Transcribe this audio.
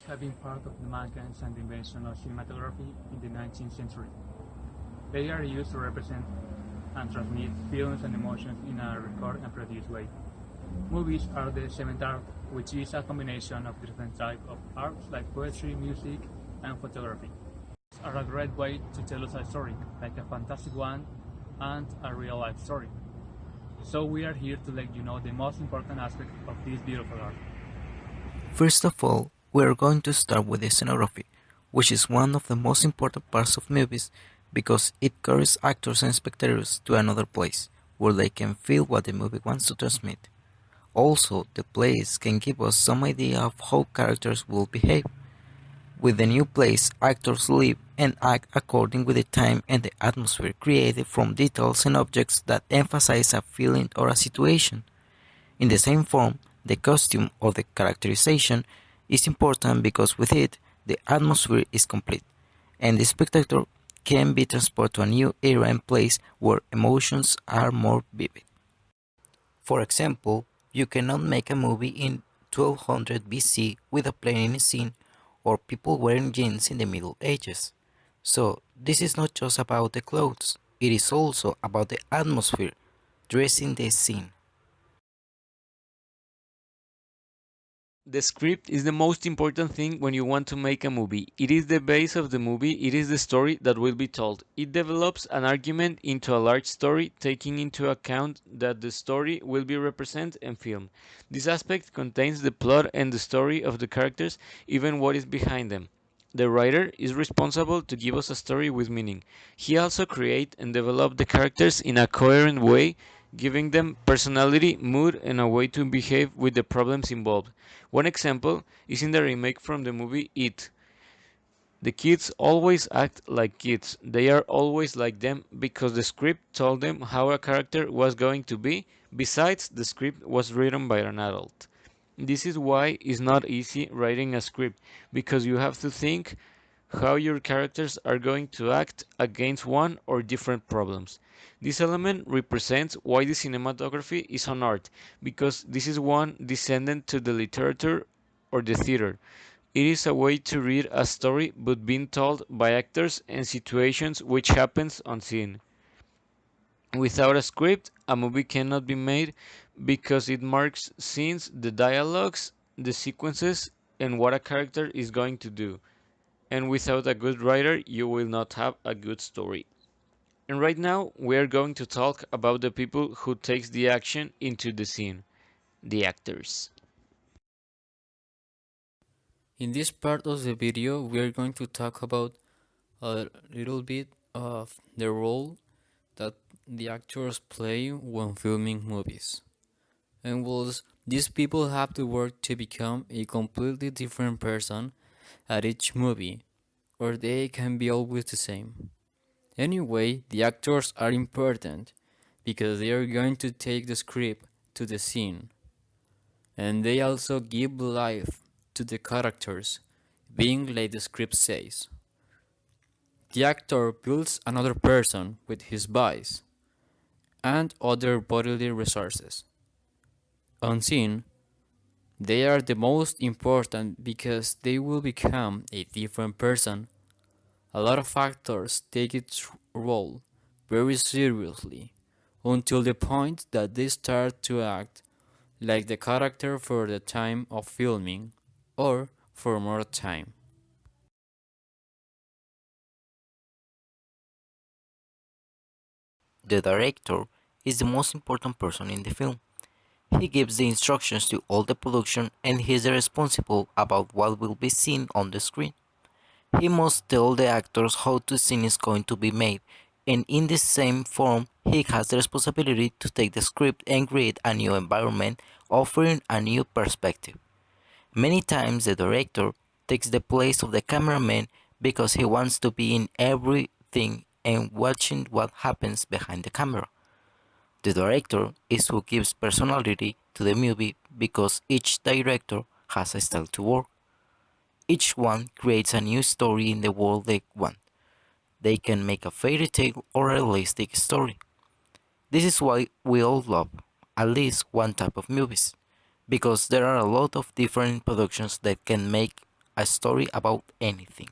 have been part of the mankind and the invention of cinematography in the 19th century. They are used to represent and transmit feelings and emotions in a record and produced way. Movies are the seventh art, which is a combination of different types of arts like poetry, music, and photography. Are a great way to tell us a story, like a fantastic one and a real life story. So we are here to let you know the most important aspect of this beautiful art. First of all, we are going to start with the scenography, which is one of the most important parts of movies because it carries actors and spectators to another place where they can feel what the movie wants to transmit. Also, the place can give us some idea of how characters will behave. With the new place, actors live and act according with the time and the atmosphere created from details and objects that emphasize a feeling or a situation. In the same form, the costume or the characterization is important because with it, the atmosphere is complete, and the spectator can be transported to a new era and place where emotions are more vivid. For example, you cannot make a movie in 1200 BC with a plane in a scene or people wearing jeans in the Middle Ages. So, this is not just about the clothes, it is also about the atmosphere dressing the scene. The script is the most important thing when you want to make a movie. It is the base of the movie, it is the story that will be told. It develops an argument into a large story, taking into account that the story will be represented and filmed. This aspect contains the plot and the story of the characters, even what is behind them. The writer is responsible to give us a story with meaning. He also creates and develops the characters in a coherent way, giving them personality, mood, and a way to behave with the problems involved. One example is in the remake from the movie It. The kids always act like kids. They are always like them because the script told them how a character was going to be. Besides, the script was written by an adult. This is why it's not easy writing a script because you have to think how your characters are going to act against one or different problems. This element represents why the cinematography is an art, because this is one descendant to the literature or the theater. It is a way to read a story but being told by actors and situations which happens on scene. Without a script, a movie cannot be made because it marks scenes, the dialogues, the sequences, and what a character is going to do. And without a good writer, you will not have a good story. And right now, we are going to talk about the people who takes the action into the scene, the actors. In this part of the video, we are going to talk about a little bit of the role that the actors play when filming movies. And these people have to work to become a completely different person at each movie, or they can be always the same. Anyway, the actors are important because they are going to take the script to the scene, and they also give life to the characters, being like the script says. The actor builds another person with his voice and other bodily resources. On scene, they are the most important because they will become a different person. A lot of actors take its role very seriously until the point that they start to act like the character for the time of filming or for more time. The director is the most important person in the film. He gives the instructions to all the production and he is responsible about what will be seen on the screen. He must tell the actors how the scene is going to be made, and in the same form, he has the responsibility to take the script and create a new environment, offering a new perspective. Many times the director takes the place of the cameraman because he wants to be in everything and watching what happens behind the camera. The director is who gives personality to the movie because each director has a style to work. Each one creates a new story in the world they want. They can make a fairy tale or a realistic story. This is why we all love at least one type of movies, because there are a lot of different productions that can make a story about anything.